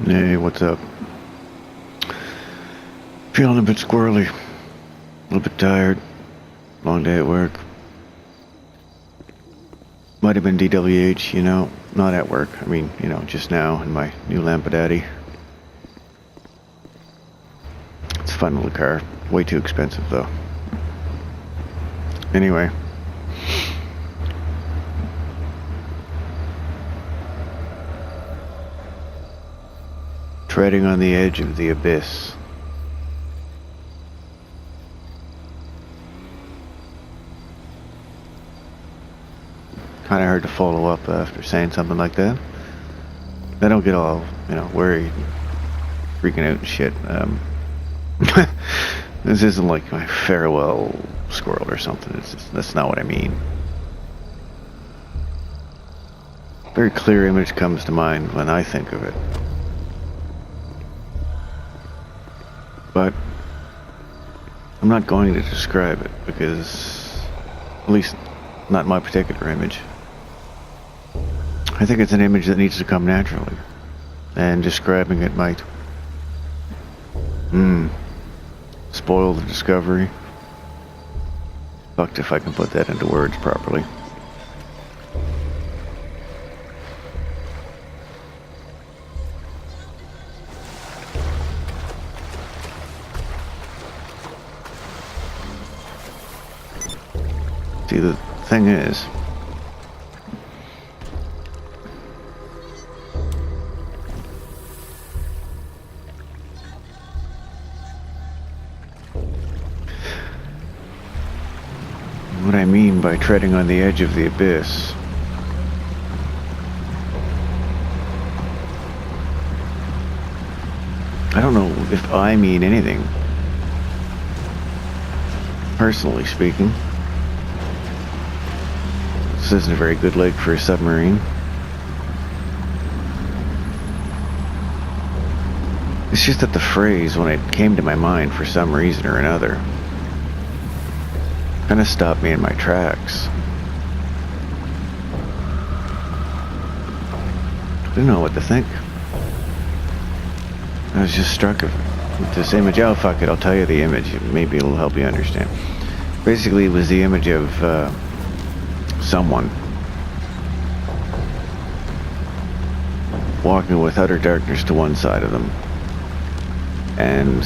Hey, what's up? Feeling a bit squirrely. A little bit tired. Long day at work. Might have been DWH, not at work. I mean, just now in my new Lampadaddy. It's a fun little car. Way too expensive, though. Anyway. Treading on the edge of the abyss. Kind of hard to follow up after saying something like that. I don't get all, worried, freaking out and shit. This isn't like my farewell squirrel or something. That's not what I mean. Very clear image comes to mind when I think of it. But I'm not going to describe it because, at least not my particular image. I think it's an image that needs to come naturally, and describing it might spoil the discovery. Fucked if I can put that into words properly. See, the thing is, what I mean by treading on the edge of the abyss. I don't know if I mean anything, personally speaking. This isn't a very good lake for a submarine. It's just that the phrase, when it came to my mind for some reason or another, kind of stopped me in my tracks. I didn't know what to think. I was just struck with this image. Oh, fuck it, I'll tell you the image. Maybe it'll help you understand. Basically, it was the image of someone walking with utter darkness to one side of them, and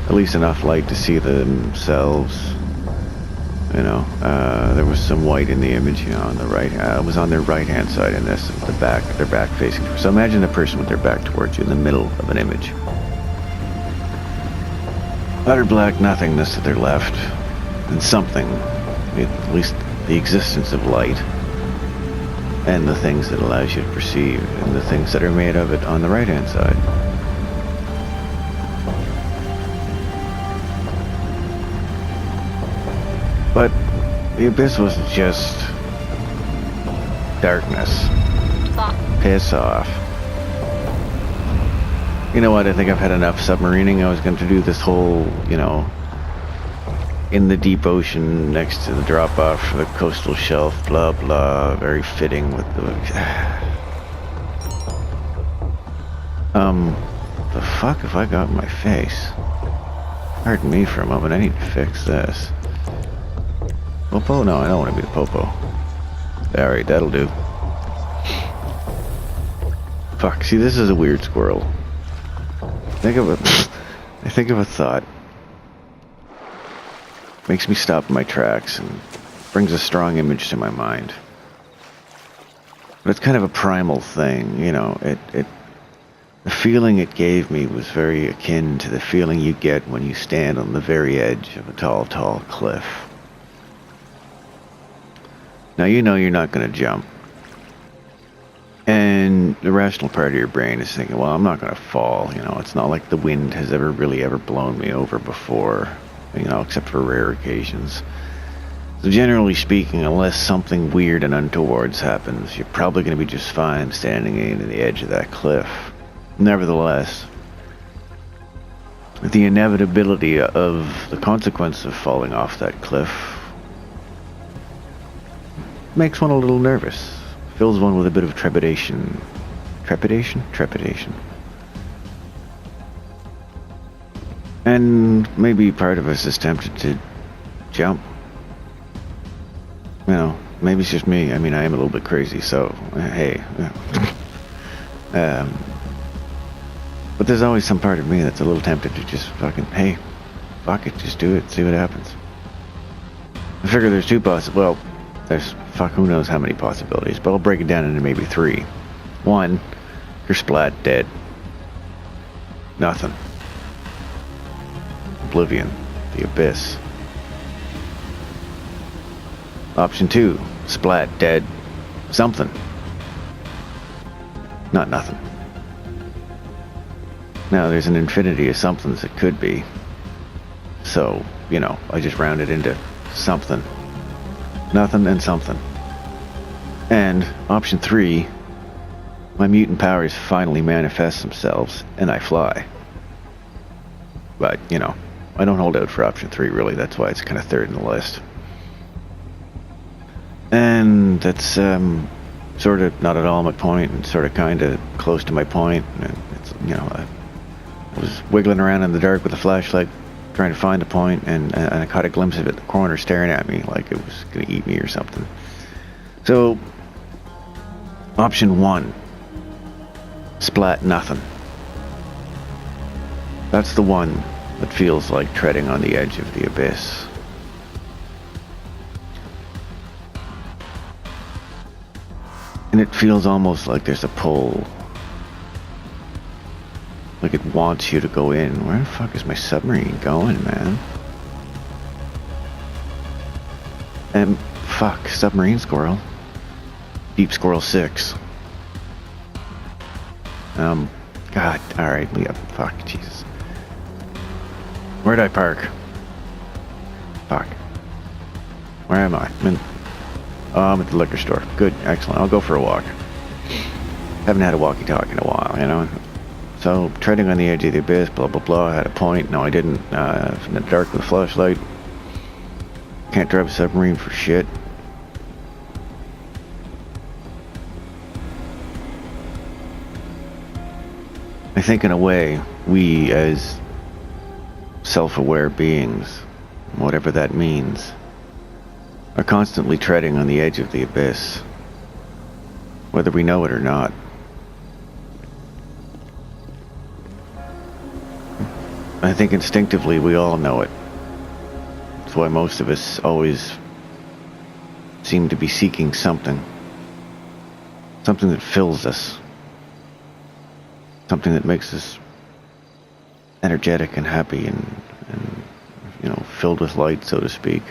at least enough light to see themselves. There was some white in the image, on the right. It was on their right-hand side in this, their back facing. So imagine a person with their back towards you in the middle of an image. Utter black nothingness to their left, and something, at least the existence of light, and the things that allows you to perceive, and the things that are made of it on the right-hand side. But the abyss wasn't just darkness. Piss off. You know what, I think I've had enough submarining. I was going to do this whole, in the deep ocean next to the drop-off for the coastal shelf, blah blah, very fitting with the... The fuck have I got in my face? Pardon me for a moment, I need to fix this. Popo? No, I don't want to be the Popo. Alright, that'll do. Fuck, see, this is a weird squirrel. I think of a thought. Makes me stop in my tracks and brings a strong image to my mind. But it's kind of a primal thing, the feeling it gave me was very akin to the feeling you get when you stand on the very edge of a tall, tall cliff. Now you're not going to jump. And the rational part of your brain is thinking, well, I'm not going to fall, it's not like the wind has ever blown me over before, except for rare occasions. So generally speaking, unless something weird and untowards happens, you're probably going to be just fine standing in the edge of that cliff. Nevertheless, the inevitability of the consequence of falling off that cliff makes one a little nervous. Fills one with a bit of trepidation. Trepidation? Trepidation. And maybe part of us is tempted to jump. You know, maybe it's just me. I mean, I am a little bit crazy, so, hey. But there's always some part of me that's a little tempted to just fucking, hey, fuck it, just do it, see what happens. I figure there's two well, there's fuck who knows how many possibilities, but I'll break it down into maybe three. One, you're splat dead. Nothing. Oblivion, the abyss. Option two, splat dead. Something. Not nothing. Now there's an infinity of somethings it could be. So, you know, I just rounded into something. Nothing and something. And option three, my mutant powers finally manifest themselves and I fly. But, you know, I don't hold out for option three really, that's why it's kind of third in the list. And that's sort of not at all my point and sort of kind of close to my point. And it's, you know, I was wiggling around in the dark with a flashlight trying to find a point, and I caught a glimpse of it in the corner staring at me like it was going to eat me or something. So, option one, splat nothing. That's the one that feels like treading on the edge of the abyss. And it feels almost like there's a pull. Like it wants you to go in. Where the fuck is my submarine going, man? And fuck, submarine squirrel. Deep Squirrel 6. God, alright, yeah, fuck, Jesus. Where'd I park? Fuck. Where am I? I'm at the liquor store. Good, excellent. I'll go for a walk. Haven't had a walkie-talkie in a while, you know? So, treading on the edge of the abyss, blah, blah, blah. I had a point. No, I didn't. In the dark with a flashlight. Can't drive a submarine for shit. I think in a way, we as self-aware beings, whatever that means, are constantly treading on the edge of the abyss, whether we know it or not. I think instinctively we all know it. That's why most of us always seem to be seeking something. Something that fills us. Something that makes us energetic and happy and you know, filled with light, so to speak.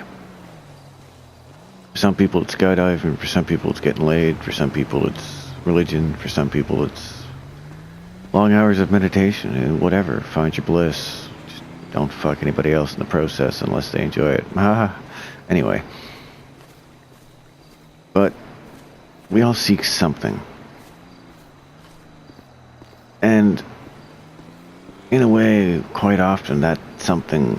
For some people it's skydiving, for some people it's getting laid, for some people it's religion, for some people it's long hours of meditation, whatever. Find your bliss. Just don't fuck anybody else in the process unless they enjoy it. Anyway. But we all seek something. And in a way, quite often that something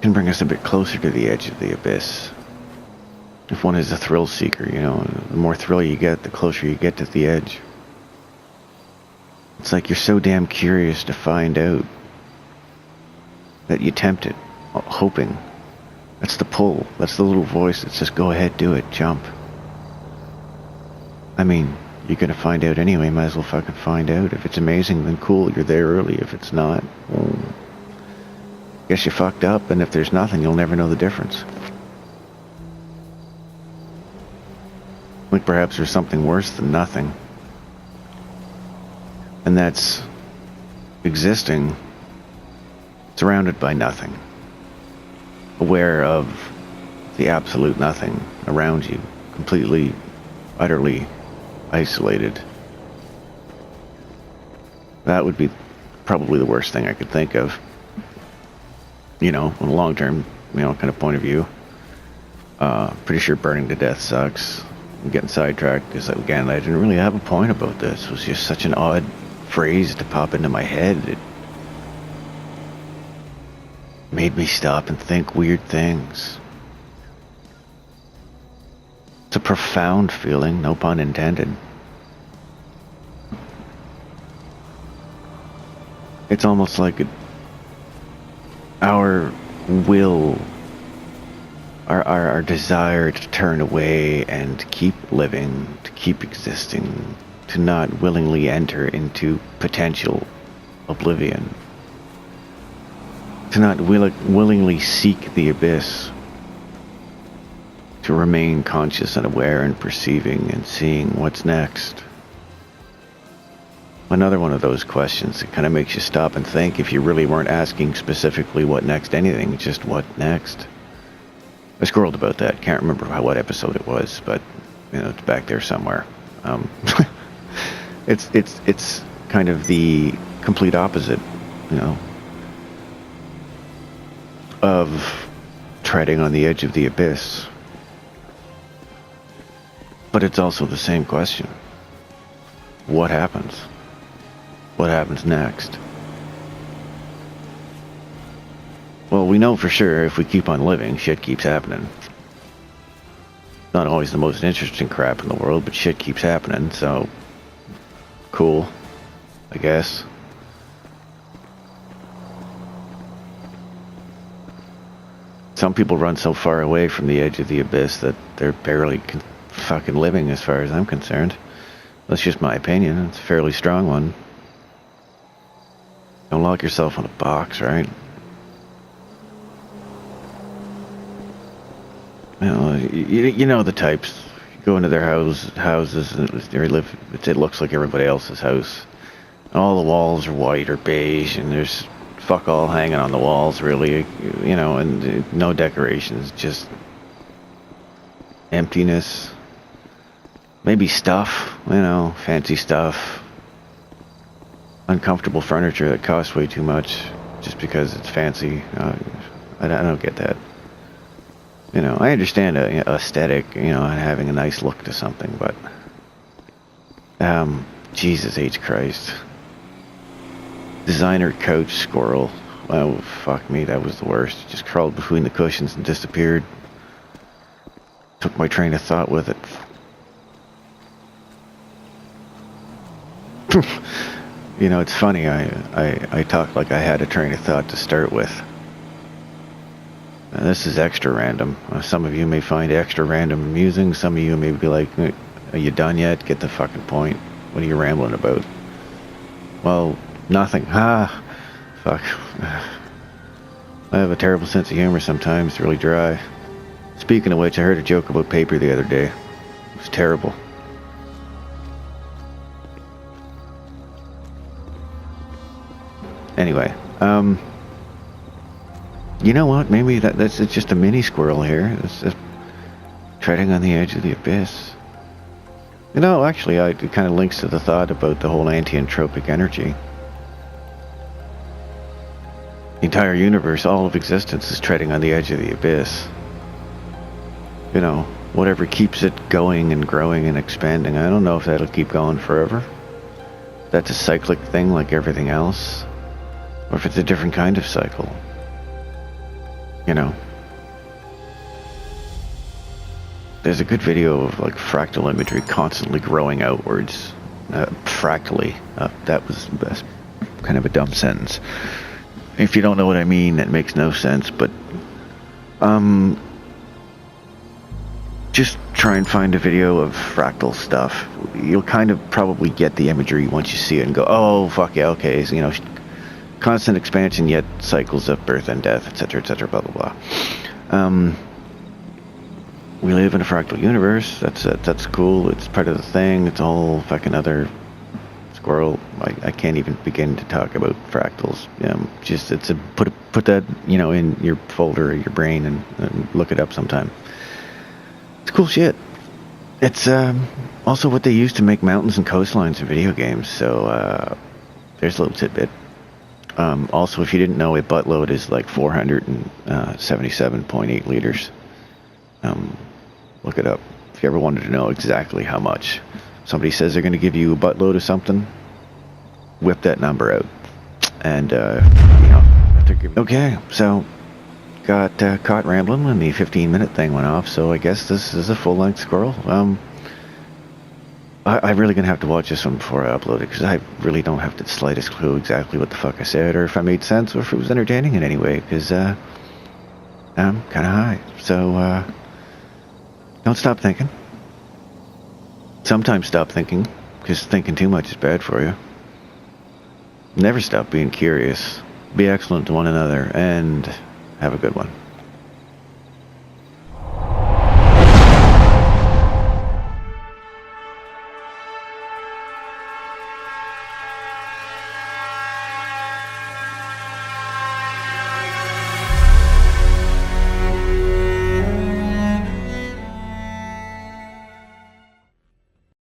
can bring us a bit closer to the edge of the abyss. If one is a thrill seeker, you know, the more thrill you get, the closer you get to the edge. It's like you're so damn curious to find out that you tempt it, hoping. That's the pull. That's the little voice that says, go ahead, do it, jump. I mean, you're gonna find out anyway, might as well fucking find out. If it's amazing, then cool, you're there early. If it's not, well, guess you fucked up, and if there's nothing, you'll never know the difference. Like perhaps there's something worse than nothing. And that's existing surrounded by nothing. Aware of the absolute nothing around you. Completely, utterly isolated. That would be probably the worst thing I could think of. You know, in a long term, you know, kind of point of view. Pretty sure burning to death sucks. I'm getting sidetracked because, again, I didn't really have a point about this. It was just such an odd phrase to pop into my head. It made me stop and think weird things. It's a profound feeling, no pun intended. it's almost like our will, our desire to turn away and keep living, to keep existing, to not willingly enter into potential oblivion, to not willingly seek the abyss, to remain conscious and aware and perceiving and seeing what's next. Another one of those questions that kind of makes you stop and think if you really weren't asking specifically what next anything, just what next. I squirreled about that. Can't remember what episode it was, but it's back there somewhere. It's kind of the complete opposite, of treading on the edge of the abyss. But it's also the same question. What happens? What happens next? Well, we know for sure if we keep on living, shit keeps happening. Not always the most interesting crap in the world, but shit keeps happening, so cool, I guess. Some people run so far away from the edge of the abyss that they're barely fucking living as far as I'm concerned. That's just my opinion. It's a fairly strong one. Don't lock yourself in a box, right? You know the types. You go into their houses and it looks like everybody else's house. All the walls are white or beige and there's fuck all hanging on the walls really, and no decorations, just emptiness. Maybe stuff, fancy stuff. Uncomfortable furniture that costs way too much just because it's fancy. I don't get that. I understand aesthetic, having a nice look to something, but Jesus H. Christ. Designer couch Squirrel. Oh, fuck me, that was the worst. Just crawled between the cushions and disappeared. Took my train of thought with it. It's funny, I talk like I had a train of thought to start with. This is extra random. Some of you may find extra random amusing. Some of you may be like, are you done yet? Get the fucking point. What are you rambling about? Well, nothing. Fuck. I have a terrible sense of humor sometimes. It's really dry. Speaking of which, I heard a joke about paper the other day. It was terrible. Anyway, you know what? Maybe that's just a mini squirrel here. It's just treading on the edge of the abyss. Actually, it kind of links to the thought about the whole anti-entropic energy. The entire universe, all of existence, is treading on the edge of the abyss. Whatever keeps it going and growing and expanding. I don't know if that'll keep going forever. That's a cyclic thing like everything else. Or if it's a different kind of cycle. There's a good video of fractal imagery constantly growing outwards. Fractally. That was the best. Kind of a dumb sentence. If you don't know what I mean, that makes no sense, but just try and find a video of fractal stuff. You'll kind of probably get the imagery once you see it and go, oh, fuck yeah, okay. So, constant expansion, yet cycles of birth and death, etc., blah, blah, blah. We live in a fractal universe. That's cool. It's part of the thing. It's a whole fucking other squirrel. I can't even begin to talk about fractals. Put that in your folder or your brain and look it up sometime. It's cool shit. It's also what they use to make mountains and coastlines in video games. So there's a little tidbit. Also, if you didn't know, a buttload is 477.8 liters. Look it up if you ever wanted to know exactly how much. Somebody says they're going to give you a buttload of something, whip that number out. And, okay, so got caught rambling when the 15-minute thing went off, so I guess this is a full-length squirrel. I'm really going to have to watch this one before I upload it, because I really don't have the slightest clue exactly what the fuck I said, or if I made sense, or if it was entertaining in any way, because I'm kind of high. So, don't stop thinking. Sometimes stop thinking, because thinking too much is bad for you. Never stop being curious. Be excellent to one another, and have a good one.